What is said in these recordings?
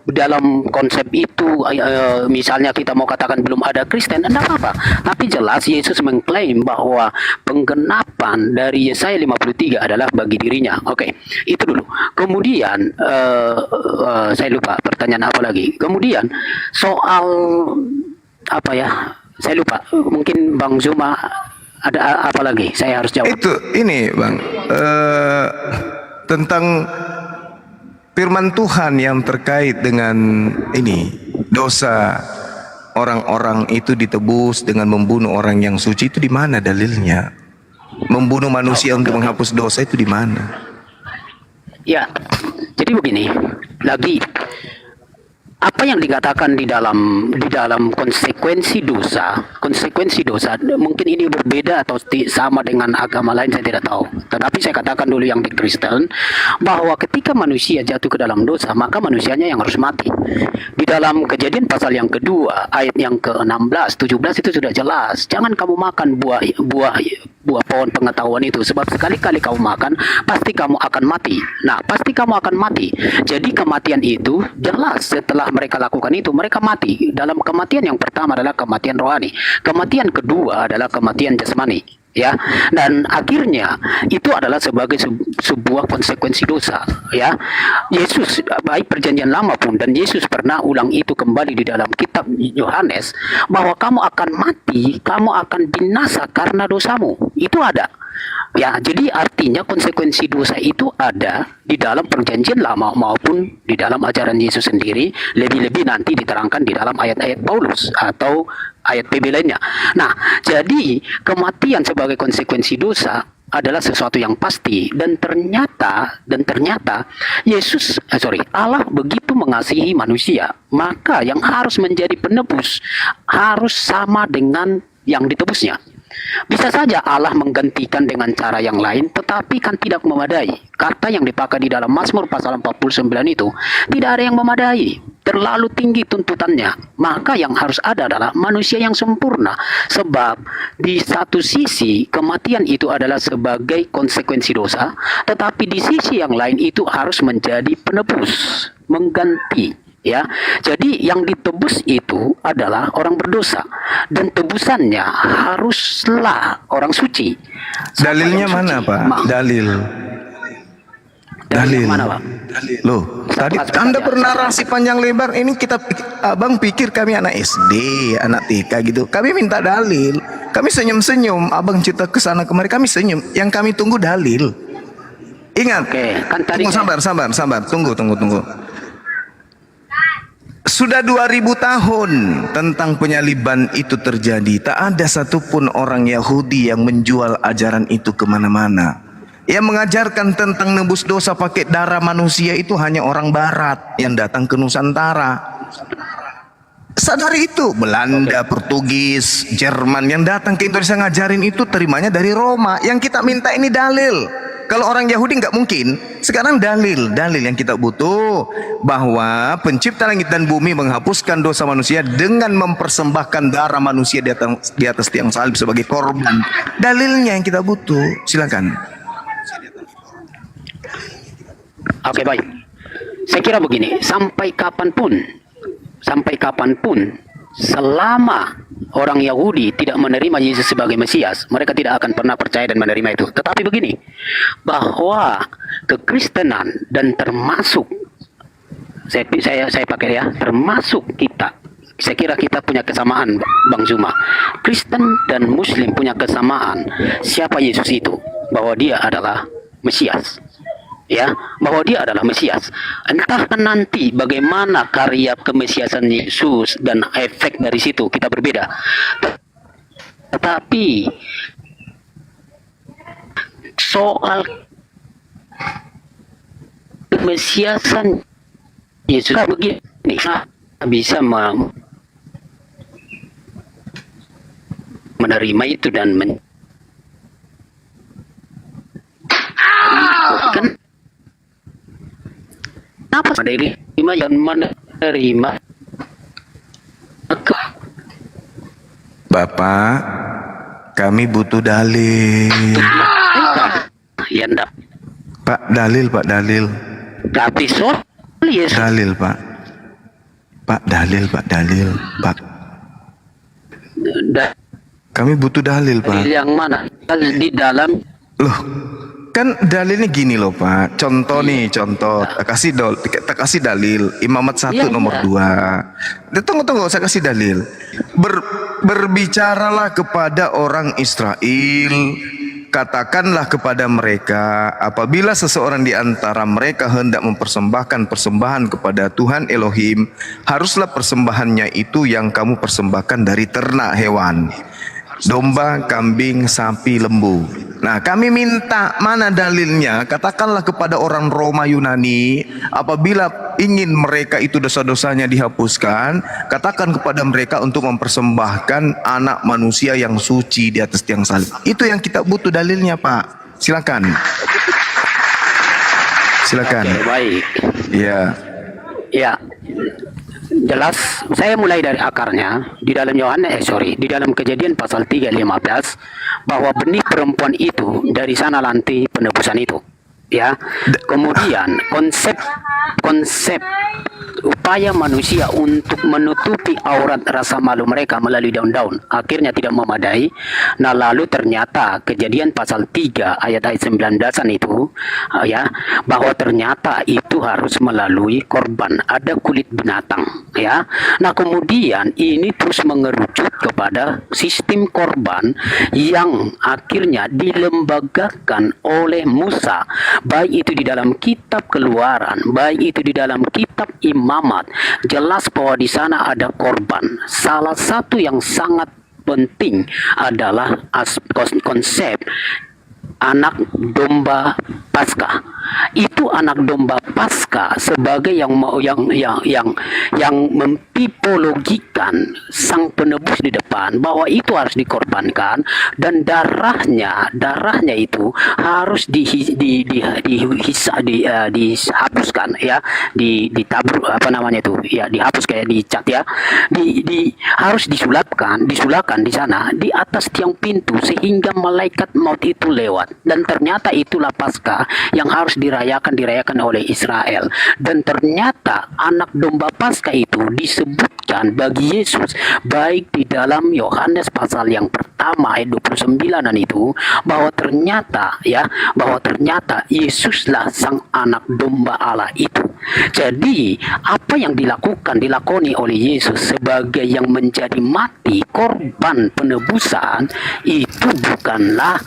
dalam konsep itu, misalnya kita mau katakan belum ada Kristen, tidak apa-apa. Tapi jelas Yesus mengklaim bahwa penggenapan dari Yesaya 53 adalah bagi dirinya. Oke, itu dulu. Kemudian, saya lupa pertanyaan apa lagi. Kemudian, soal apa ya? Saya lupa. Mungkin Bang Zuma ada apa lagi? Saya harus jawab. Itu, ini Bang, tentang firman Tuhan yang terkait dengan ini, dosa orang-orang itu ditebus dengan membunuh orang yang suci, itu di mana dalilnya? Membunuh manusia untuk menghapus dosa itu di mana? Ya, jadi begini, lagi apa yang dikatakan di dalam konsekuensi dosa mungkin ini berbeda atau sama dengan agama lain, saya tidak tahu. Tetapi saya katakan dulu yang di Kristen, bahwa ketika manusia jatuh ke dalam dosa, maka manusianya yang harus mati. Di dalam Kejadian pasal yang kedua ayat yang ke-16, 17 itu sudah jelas, jangan kamu makan buah pohon pengetahuan itu, sebab sekali-kali kamu makan pasti kamu akan mati. Nah, pasti kamu akan mati. Jadi kematian itu jelas, setelah mereka lakukan itu, mereka mati. Dalam kematian yang pertama adalah kematian rohani. Kematian kedua adalah kematian jasmani. Ya, dan akhirnya itu adalah sebagai sebuah konsekuensi dosa. Ya, Yesus, baik perjanjian lama pun, dan Yesus pernah ulang itu kembali di dalam kitab Yohanes, bahwa kamu akan mati, kamu akan binasa karena dosamu. Itu ada. Ya, jadi artinya konsekuensi dosa itu ada di dalam perjanjian lama maupun di dalam ajaran Yesus sendiri, lebih-lebih nanti diterangkan di dalam ayat-ayat Paulus atau ayat PB lainnya. Nah, jadi kematian sebagai konsekuensi dosa adalah sesuatu yang pasti, dan ternyata Allah begitu mengasihi manusia, maka yang harus menjadi penebus harus sama dengan yang ditebusnya. Bisa saja Allah menggantikan dengan cara yang lain, tetapi kan tidak memadai. Kata yang dipakai di dalam Mazmur pasal 49 itu, tidak ada yang memadai. Terlalu tinggi tuntutannya. Maka yang harus ada adalah manusia yang sempurna. Sebab di satu sisi kematian itu adalah sebagai konsekuensi dosa, tetapi di sisi yang lain itu harus menjadi penebus, mengganti. Ya, jadi yang ditebus itu adalah orang berdosa, dan tebusannya haruslah orang suci. Dalilnya mana, Pak? Dalil mana, Pak? Loh, tadi Anda bernarasi panjang lebar. Ini Abang pikir kami anak SD, anak TK gitu. Kami minta dalil. Kami senyum-senyum. Abang cerita ke sana kemari, kami senyum. Yang kami tunggu dalil. Ingat. Oke, kan tadi Sabar. Tunggu. Sudah 2000 tahun tentang penyaliban itu terjadi. Tak ada satupun orang Yahudi yang menjual ajaran itu kemana-mana. Yang mengajarkan tentang nebus dosa pakai darah manusia itu hanya orang Barat yang datang ke Nusantara. Sadari itu. Belanda, Portugis, Jerman yang datang ke Indonesia ngajarin itu terimanya dari Roma. Yang kita minta ini dalil. Kalau orang Yahudi nggak mungkin. Sekarang dalil yang kita butuh, bahwa pencipta langit dan bumi menghapuskan dosa manusia dengan mempersembahkan darah manusia di atas tiang salib sebagai korban. Dalilnya yang kita butuh. Silakan. Oke, baik. Saya kira begini, sampai kapanpun selama orang Yahudi tidak menerima Yesus sebagai Mesias, mereka tidak akan pernah percaya dan menerima itu. Tetapi begini, bahwa kekristenan dan termasuk saya pakai ya, termasuk kita, saya kira kita punya kesamaan, Bang Zuma. Kristen dan Muslim punya kesamaan. Siapa Yesus itu? Bahwa dia adalah Mesias. Ya, bahwa dia adalah Mesias. Entah nanti bagaimana karya kemesiasan Yesus dan efek dari situ kita berbeda. Tetapi soal kemesiasan Yesus begini, bisa menerima itu dan kenapa menerima yang menerima? Bapak, kami butuh dalil. Ya enggak. Pak, dalil. Tapi soal Yesus. Dalil, Pak. Pak, dalil, Pak. Da- Kami butuh dalil, Pak. Dalil yang mana? Dalil di dalam. Loh, kan dalilnya gini loh, Pak. Contoh nih, contoh. Tak kasih dalil. Imamat 1 Iya, nomor iya. 2. Tunggu, saya kasih dalil. Berbicaralah kepada orang Israel. Katakanlah kepada mereka, apabila seseorang di antara mereka hendak mempersembahkan persembahan kepada Tuhan Elohim, haruslah persembahannya itu yang kamu persembahkan dari ternak hewan, domba, kambing, sapi, lembu. Nah, kami minta mana dalilnya? Katakanlah kepada orang Roma Yunani, apabila ingin mereka itu dosa-dosanya dihapuskan, katakan kepada mereka untuk mempersembahkan anak manusia yang suci di atas tiang salib. Itu yang kita butuh dalilnya, Pak. Silakan. Silakan. Oke, baik. Iya. Ya, jelas. Saya mulai dari akarnya di dalam di dalam Kejadian pasal 3:15 bahwa benih perempuan itu dari sana nanti penebusan itu. Ya. Kemudian konsep upaya manusia untuk menutupi aurat rasa malu mereka melalui daun-daun akhirnya tidak memadai. Nah, lalu ternyata Kejadian pasal 3 ayat-ayat 19-an itu ya, bahwa ternyata itu harus melalui korban, ada kulit binatang ya. Nah, kemudian ini terus mengerucut kepada sistem korban yang akhirnya dilembagakan oleh Musa, baik itu di dalam kitab Keluaran, baik itu di dalam kitab Imamat. Jelas bahwa di sana ada korban. Salah satu yang sangat penting adalah konsep anak domba Paskah. Itu anak domba Paskah sebagai yang mentipologikan sang penebus di depan, bahwa itu harus dikorbankan dan darahnya itu harus dihapuskan ya, ditabur dihapus kayak dicat ya, harus disulakan di sana di atas tiang pintu sehingga malaikat maut itu lewat. Dan ternyata itulah Paskah yang harus dirayakan oleh Israel. Dan ternyata anak domba Paskah itu disebutkan bagi Yesus baik di dalam Yohanes pasal yang pertama ayat 29-an itu, bahwa ternyata Yesuslah sang anak domba Allah itu. Jadi apa yang dilakoni oleh Yesus sebagai yang menjadi mati korban penebusan itu bukanlah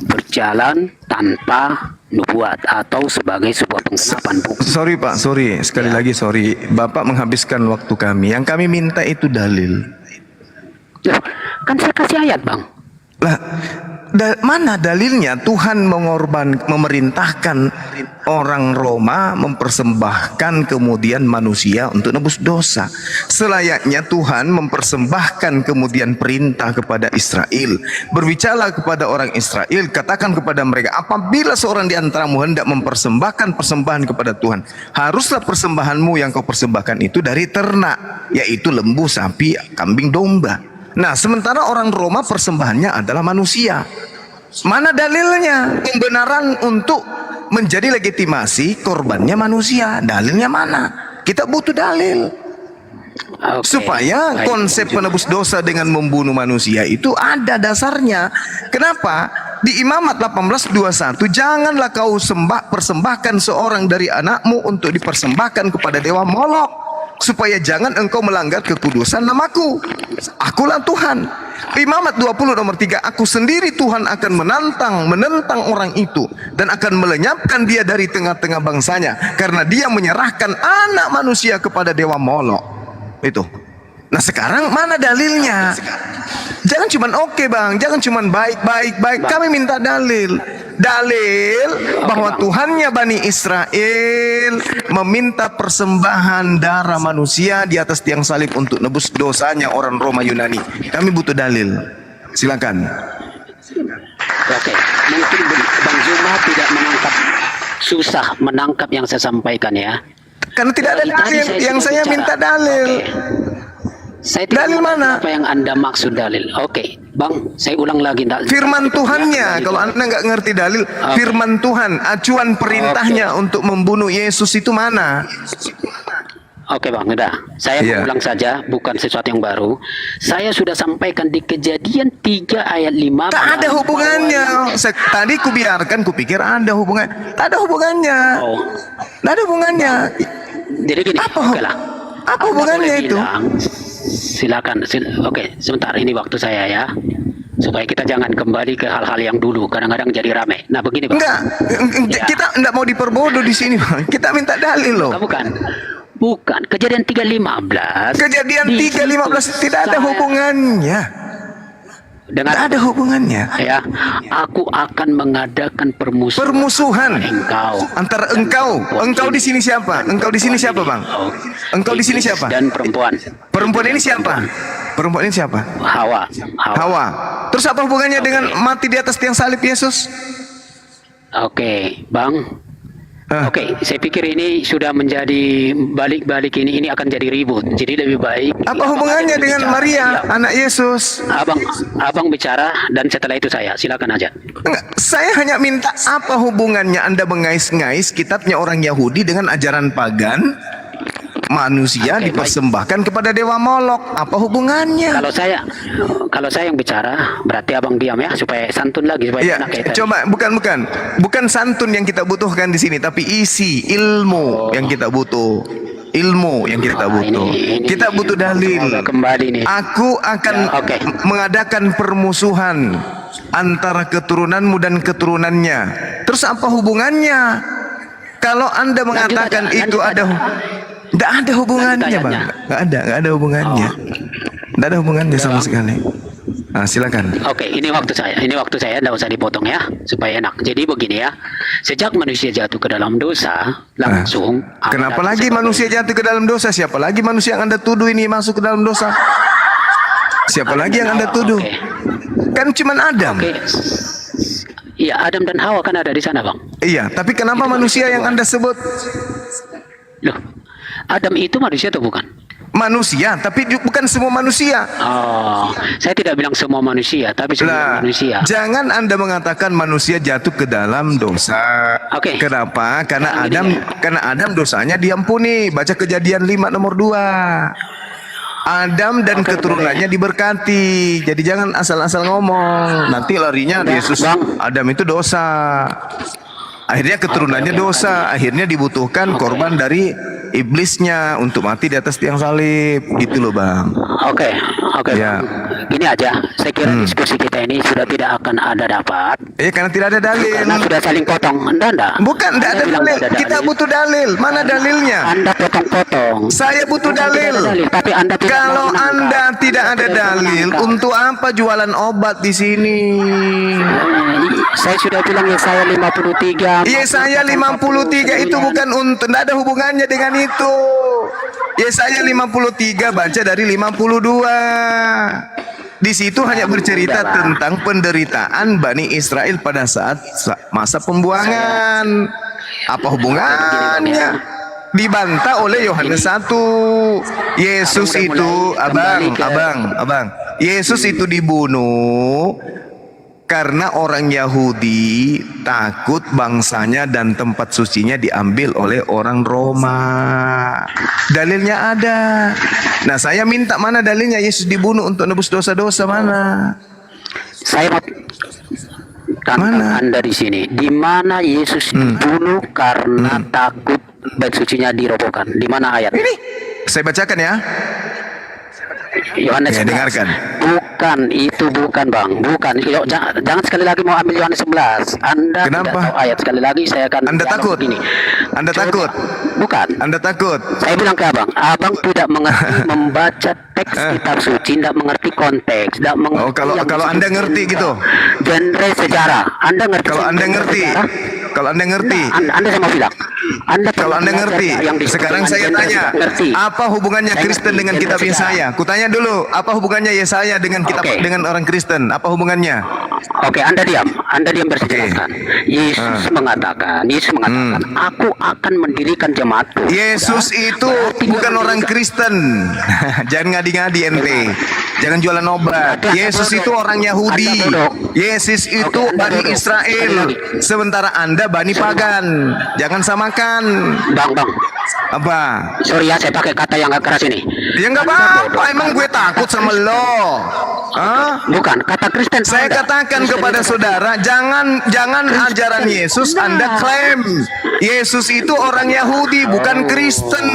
berjalan tanpa nubuat atau sebagai sebuah penggenapan bukti. Sorry, Pak, sekali lagi sorry. Bapak menghabiskan waktu kami. Yang kami minta itu dalil. Loh, kan saya kasih ayat, Bang. Lah, mana dalilnya Tuhan memerintahkan orang Roma mempersembahkan kemudian manusia untuk nebus dosa. Selayaknya Tuhan mempersembahkan kemudian perintah kepada Israel. Berbicara kepada orang Israel, katakan kepada mereka, apabila seorang di antaramu hendak mempersembahkan persembahan kepada Tuhan, haruslah persembahanmu yang kau persembahkan itu dari ternak, yaitu lembu, sapi, kambing, domba. Nah, sementara orang Roma persembahannya adalah manusia. Mana dalilnya? Pembenaran untuk menjadi legitimasi korbannya manusia. Dalilnya mana? Kita butuh dalil. Supaya konsep penebus dosa dengan membunuh manusia itu ada dasarnya. Kenapa? Di Imamat 18:21, janganlah kau persembahkan seorang dari anakmu untuk dipersembahkan kepada dewa Molok, supaya jangan engkau melanggar kekudusan namaku. Akulah Tuhan. Imamat 20 nomor 3, aku sendiri Tuhan akan menentang orang itu dan akan melenyapkan dia dari tengah-tengah bangsanya, karena dia menyerahkan anak manusia kepada dewa Molok. Itu. Nah, sekarang mana dalilnya? Jangan cuman oke, Bang, jangan cuman baik. Kami minta dalil bahwa Tuhannya Bani Israel meminta persembahan darah manusia di atas tiang salib untuk nebus dosanya orang Roma Yunani. Kami butuh dalil. Silakan. Oke, mungkin Bang Zuma tidak susah menangkap yang saya sampaikan ya. Karena tidak ada dalil. Yang saya minta dalil. Saya tidak dalil mana? Apa yang Anda maksud dalil? Oke, Bang, saya ulang lagi. Firman Tuhannya, kalau Anda nggak ngerti dalil, firman Tuhan, acuan perintahnya untuk membunuh Yesus itu mana? Oke Bang, udah. Saya Iya. mengulang saja, bukan sesuatu yang baru. Saya sudah sampaikan di Kejadian 3 ayat 5. Tak ada hubungannya. Tadi ku biarkan, ku pikir ada hubungan. Tak ada hubungannya. Oh, Tak ada hubungannya. jadi gini. Apa Oke lah. apa Anda hubungannya boleh itu? bilang, silakan. Oke, sebentar, ini waktu saya ya. Supaya kita jangan kembali ke hal-hal yang dulu. Kadang-kadang jadi rame. Nah begini Bang. Enggak, Ya. kita enggak mau diperbodoh di sini, Bang. Kita minta dalil loh. Bukan. Bukan. Kejadian 3:15. Kejadian Di 3:15 situ tidak ada saya- hubungannya. Dengan Tidak ada hubungannya. ya, aku akan mengadakan permusuhan. Permusuhan Engkau. antara engkau di sini siapa? Engkau di sini siapa, Bang? Engkau di sini siapa? Dan perempuan. Perempuan ini siapa? Perempuan ini siapa? Hawa. Hawa. Terus apa hubungannya dengan mati di atas tiang salib Yesus? Oke, Bang. Hah? Oke, saya pikir ini sudah menjadi balik-balik ini akan jadi ribut. Jadi lebih baik. Apa hubungannya dengan Maria, anak Yesus? Abang bicara dan setelah itu saya. Silakan aja. Enggak, saya hanya minta apa hubungannya Anda mengais-ngais kitabnya orang Yahudi dengan ajaran pagan? Manusia Oke, dipersembahkan kepada dewa Molok. Apa hubungannya? Kalau saya yang bicara, berarti abang diam ya supaya santun lagi supaya Iya, enak kayak tadi. coba bukan santun yang kita butuhkan di sini, tapi isi ilmu yang kita butuh. Ilmu yang kita butuh. Kita butuh dalil. Semoga kembali nih. Aku akan Ya, oke. mengadakan permusuhan antara keturunanmu dan keturunannya. Terus apa hubungannya? Kalau Anda mengatakan lanjut itu aja. tidak ada hubungannya, Lanjut Bang. ayatnya. Nggak ada hubungannya. Tidak ada hubungannya sama sekali. Nah, silakan. Oke, ini waktu saya. Tidak usah dipotong ya, supaya enak. Jadi begini ya, sejak manusia jatuh ke dalam dosa, langsung. Kenapa ada lagi sebagai- manusia jatuh ke dalam dosa? Siapa lagi manusia yang Anda tuduh ini masuk ke dalam dosa? Siapa lagi yang Anda tuduh? Oke. Kan cuman Adam. Oke. Iya, Adam dan Hawa kan ada di sana, Bang. Iya, tapi kenapa manusia yang Anda sebut Loh, Adam itu manusia atau bukan? manusia, tapi bukan semua manusia? Oh, saya tidak bilang semua manusia, tapi semua Lah, manusia. jangan Anda mengatakan manusia jatuh ke dalam dosa. Oke. Kenapa? Sekarang gini Karena Adam dosanya diampuni. Baca Kejadian 5 nomor 2. Adam dan Oke, keturunannya diberkati. Jadi jangan asal-asal ngomong. Nanti larinya Udah, Yesus. Bang. Adam itu dosa. Akhirnya keturunannya Oke, dosa. Akhirnya dibutuhkan korban dari iblisnya untuk mati di atas tiang salib. Gitu loh, Bang. Oke, Ya. Bang. Gini aja, saya kira diskusi kita ini sudah tidak akan ada dapat. Karena tidak ada dalil. Karena sudah saling potong. Enggak. Bukan, tidak Anda ada bilang dalil. tidak ada Kita dalil. butuh dalil. Mana dalilnya? Anda potong-potong. Saya butuh Bukan tidak dalil. ada dalil, tapi Anda tidak Kalau mau menangkap. Anda tidak ada Tidak mau dalil, menangkap. untuk apa jualan obat di sini? Saya sudah bilang ya saya 53. Yesaya 53 itu bukan untuk, tidak ada hubungannya dengan itu. Yesaya 53 baca dari 52. Di situ hanya bercerita tentang penderitaan Bani Israel pada saat masa pembuangan. Apa hubungannya? Dibantah oleh Yohanes 1. Yesus itu, abang. Yesus itu dibunuh karena orang Yahudi takut bangsanya dan tempat sucinya diambil oleh orang Roma. Dalilnya ada. Nah, saya minta mana dalilnya Yesus dibunuh untuk nebus dosa-dosa, mana? Saya mau tantang Mana? Anda di sini. Di mana Yesus dibunuh karena takut bait sucinya dirobohkan? Di mana ayat? Ini saya bacakan ya. Yohanes Ya, 11. dengarkan. Bukan, itu bukan, Bang. Bukan. Jangan sekali lagi mau ambil Yohanes 11. Anda Kenapa? tidak tahu ayat. Sekali lagi saya akan Anda dialog takut? begini. Anda Coba. takut? Bukan. Anda takut? Saya bilang ke abang tidak mengerti membaca teks kitab suci, tidak mengerti konteks, tidak mengerti. Oh, kalau yang Anda disebut ngerti gitu. genre sejarah. Anda ngerti? Kalau Anda genre ngerti, sejarah? kalau Anda ngerti, Anda saya mau bilang. kalau Anda ngerti, yang disebut sekarang dengan saya genre tanya, sejarah. Ngerti. apa hubungannya Saya Kristen ngerti, dengan genre kitab sejarah. Yesaya? Kutanya dulu, apa hubungannya Yesaya dengan kitab Oke. dengan orang Kristen? Apa hubungannya? Oke, Anda diam berjelaskan. Yesus mengatakan, aku akan mendirikan jemaatku. Yesus itu Berarti dia bukan orang mendirikan. Kristen. Jangan ngadi-ngadi ente. Jangan jualan obat. Berarti Anda Yesus bodoh. itu orang Yahudi. Anda bodoh. Yesus itu Oke, Anda Bani bodoh. Israel. Sekali lagi. Sementara Anda Anda Bani Pagan. Jangan samakan. Bang, Apa? sorry ya saya pakai kata yang agak keras ini. Ya nggak apa-apa, emang gue takut sama lo. Hah? Bukan, kata Kristen. Saya Anda. katakan kepada saudara, jangan ajaran Yesus Anda klaim. Yesus itu orang Yahudi, bukan Kristen.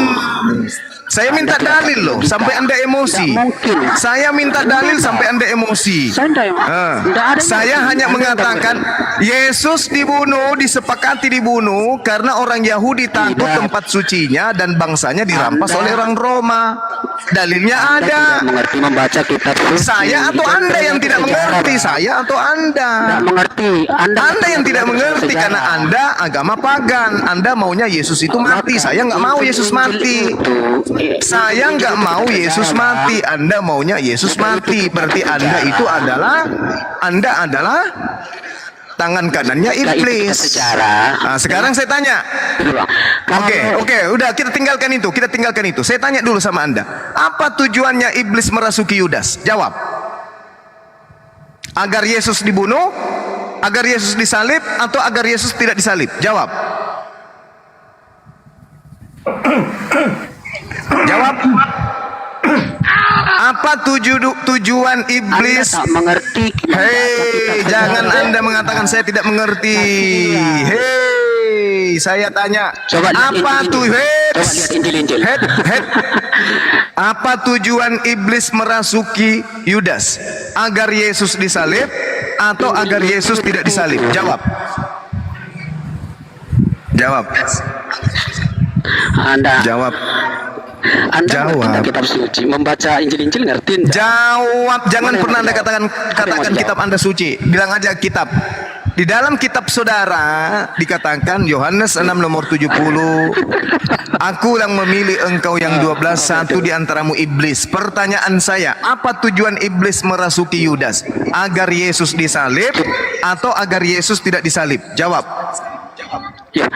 Saya minta dalil loh, sampai Anda emosi. Tidak mungkin. Saya minta dalil sampai Anda emosi. Saya tidak ada. Saya hanya mengatakan Yesus dibunuh, disepakati dibunuh karena orang Yahudi takut Tidak. tempat sucinya dan bangsanya dirampas oleh orang Roma. Dalilnya Anda ada. tidak mengerti membaca kitab suci. Saya atau Anda yang tidak mengerti? Saya atau Anda? Tidak mengerti. Anda yang tidak mengerti karena Anda agama pagan. Anda maunya Yesus itu mati. Saya nggak mau Yesus mati. Saya nggak mau Yesus mati. Anda maunya Yesus mati. Berarti Anda adalah tangan kanannya iblis. Nah, sekarang saya tanya. Oke, udah kita tinggalkan itu. Saya tanya dulu sama Anda. Apa tujuannya iblis merasuki Yudas? Jawab. Agar Yesus dibunuh, agar Yesus disalib, atau agar Yesus tidak disalib? Jawab. Jawab. Apa tujuan iblis? Anda tak mengerti. Hei, jangan Anda mengatakan saya tidak mengerti. Hei, saya tanya. Coba lihat Apa Injil. Apa tujuan iblis merasuki Yudas? Agar Yesus disalib atau agar Yesus tidak disalib? Jawab. Jawab. Anda Jawab. ngerti Jawab. kitab suci, membaca Injil ngerti enggak? Jawab. Jangan pernah Anda katakan kitab Anda suci. Bilang aja kitab. Di dalam kitab saudara dikatakan Yohanes 6 nomor 70, aku yang memilih engkau yang 12, satu di antaramu iblis. Pertanyaan saya, apa tujuan iblis merasuki Yudas? Agar Yesus disalib atau agar Yesus tidak disalib? Jawab. Ya,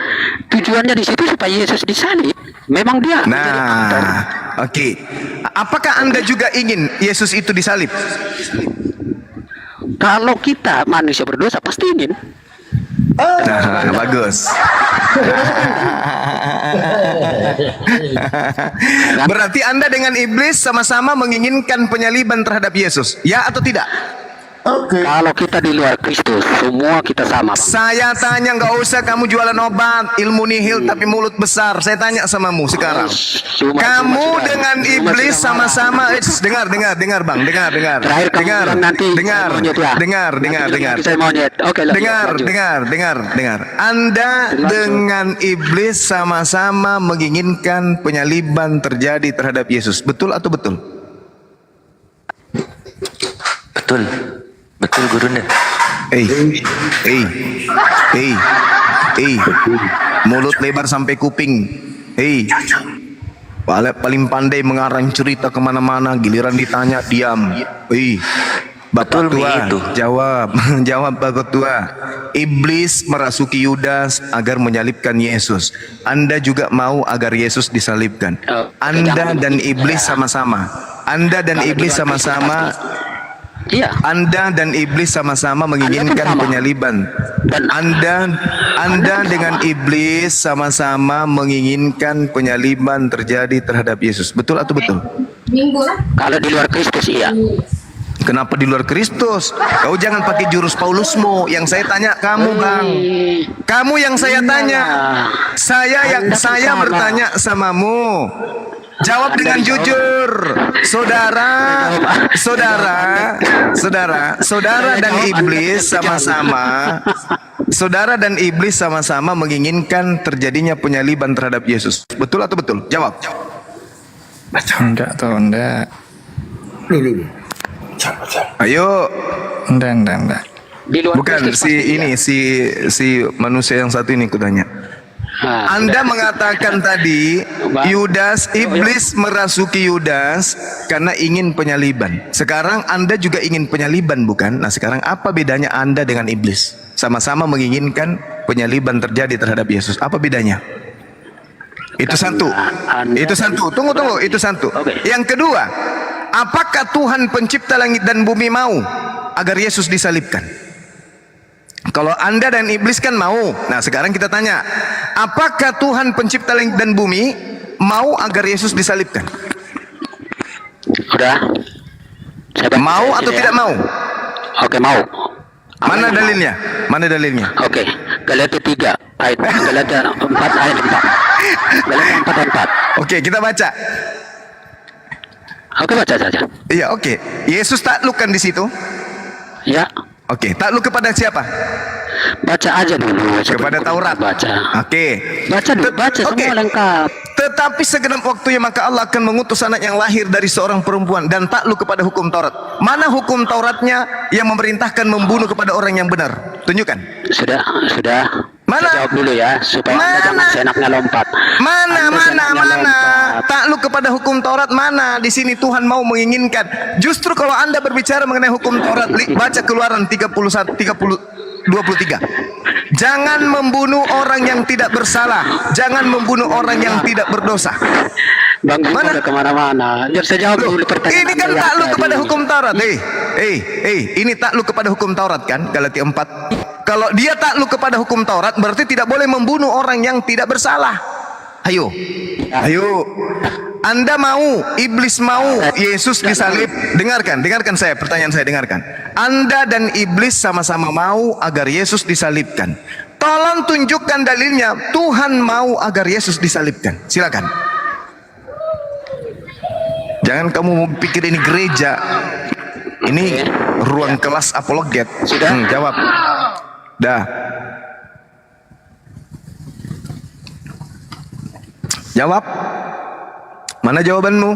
tujuannya di situ supaya Yesus disalib. Memang dia menjadi aktor. Nah, oke. Apakah Anda juga ingin Yesus itu disalib? Kalau kita manusia berdosa pasti ingin. Nah, bagus. Berarti Anda dengan iblis sama-sama menginginkan penyaliban terhadap Yesus. Ya atau tidak? Kalau kita di luar Kristus, semua kita sama, Bang. Saya tanya, nggak usah kamu jualan obat, ilmu nihil tapi mulut besar. Saya tanya samamu sekarang. Kamu dengan iblis sama-sama. Dengar Bang, dengar. Terakhir kamu bilang nanti Dengar. saya monyet, ya. Dengar. Saya monyet. Oke, lanjut. Dengar. Anda dengan iblis sama-sama menginginkan penyaliban terjadi terhadap Yesus. Betul atau betul? Betul gurunda. Mulut lebar sampai kuping. Paling pandai mengarang cerita kemana-mana, giliran ditanya diam. Bapak Betul tua, begitu. jawab Bapak tua. Iblis merasuki Yudas agar menyalibkan Yesus. Anda juga mau agar Yesus disalibkan. Anda dan iblis sama-sama. Iya. Anda dan iblis sama-sama menginginkan penyaliban. Dan Anda dengan iblis sama-sama menginginkan penyaliban terjadi terhadap Yesus. Betul atau betul? kalau di luar Kristus iya. Kenapa di luar Kristus? Kau jangan pakai jurus Paulusmu. Yang saya tanya kamu, Bang. Kamu yang saya tanya. Saya bertanya samamu. Jawab dengan jujur. Saudara dan iblis sama-sama menginginkan terjadinya penyaliban terhadap Yesus. Betul atau betul? Jawab. Enggak. Ayo. Enggak. Di luar Bukan Kristus pasti iya. si manusia yang satu ini kutanya. Nah, Anda mengatakan tadi iblis merasuki Yudas karena ingin penyaliban. Sekarang Anda juga ingin penyaliban, bukan? Nah, sekarang apa bedanya Anda dengan iblis? Sama-sama menginginkan penyaliban terjadi terhadap Yesus. Apa bedanya? Itu satu. Tunggu. Itu satu. Oke. Yang kedua, apakah Tuhan pencipta langit dan bumi mau agar Yesus disalibkan? Kalau Anda dan iblis kan mau. Nah, sekarang kita tanya, apakah Tuhan pencipta langit dan bumi mau agar Yesus disalibkan? Udah. Mau atau tidak mau? Oke, mau. Mana Apanya dalilnya? Mana dalilnya? mau? Oke, Galatia 3 ayat Galatia 4 ayat 4. Galatia 4 ayat 4. Oke, kita baca. Oke, baca saja. Iya, oke. Yesus takluk kan di situ? Ya, Oke, takluk kepada siapa? baca aja dulu. Kepada Taurat. Baca. Oke. Baca dulu, baca Oke. semua lengkap. Tetapi segenap waktunya maka Allah akan mengutus anak yang lahir dari seorang perempuan dan takluk kepada hukum Taurat. Mana hukum Tauratnya yang memerintahkan membunuh kepada orang yang benar? Tunjukkan. Sudah. Mana? Saya jawab dulu ya, supaya Anda Mana? jangan seenaknya lompat. Mana? Anda seenaknya lompat. Takluk kepada hukum Taurat mana? Di sini Tuhan mau menginginkan. Justru kalau Anda berbicara mengenai hukum Taurat, baca Keluaran 23. Jangan membunuh orang yang tidak bersalah. Jangan membunuh orang yang tidak berdosa. Bang Zul Mana? udah kemana-mana. Biar saya jawab dulu pertanyaan Ini kan Anda yang takluk tadi. kepada hukum Taurat. Ini takluk kepada hukum Taurat kan? Galatia 4. Kalau dia takluk kepada hukum Taurat, berarti tidak boleh membunuh orang yang tidak bersalah. Ayo. Anda mau, iblis mau Yesus disalib. Dengarkan saya, pertanyaan saya, dengarkan. Anda dan iblis sama-sama mau agar Yesus disalibkan. Tolong tunjukkan dalilnya Tuhan mau agar Yesus disalibkan. Silakan. Jangan kamu pikir ini gereja. Ini ruang kelas apologet. Sudah? Jawab. Dah. Jawab. Mana jawabanmu?